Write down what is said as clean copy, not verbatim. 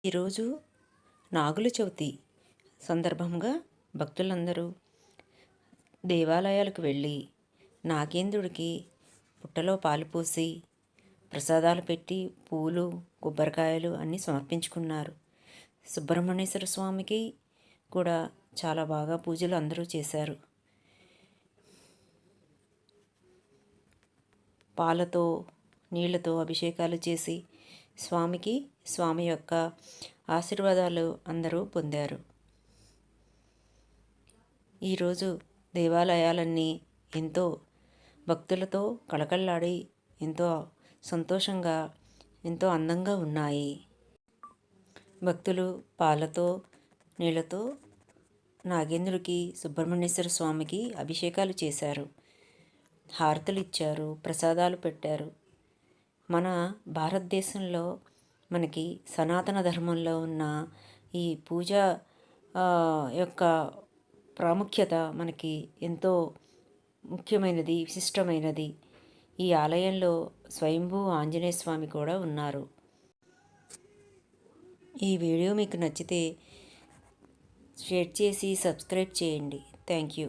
ఈరోజు నాగుల చవితి సందర్భంగా భక్తులందరూ దేవాలయాలకు వెళ్ళి నాగేంద్రుడికి పుట్టలో పాలు పోసి ప్రసాదాలు పెట్టి పూలు కొబ్బరికాయలు అన్నీ సమర్పించుకున్నారు. సుబ్రహ్మణ్యేశ్వర స్వామికి కూడా చాలా బాగా పూజలు అందరూ చేశారు. పాలతో నీళ్లతో అభిషేకాలు చేసి స్వామి యొక్క ఆశీర్వాదాలు అందరూ పొందారు. ఈరోజు దేవాలయాలన్నీ ఎంతో భక్తులతో కళకళలాడి ఎంతో సంతోషంగా ఎంతో అందంగా ఉన్నాయి. భక్తులు పాలతో నీళ్లతో నాగేంద్రుడికి సుబ్రహ్మణ్యేశ్వర స్వామికి అభిషేకాలు చేశారు. హారతులు ఇచ్చారు, ప్రసాదాలు పెట్టారు. మన భారతదేశంలో మనకి సనాతన ధర్మంలో ఉన్న ఈ పూజ యొక్క ప్రాముఖ్యత మనకి ఎంతో ముఖ్యమైనది, విశిష్టమైనది. ఈ ఆలయంలో స్వయంభూ ఆంజనేయ స్వామి కూడా ఉన్నారు. ఈ వీడియో మీకు నచ్చితే షేర్ చేసి సబ్స్క్రైబ్ చేయండి. Thank you.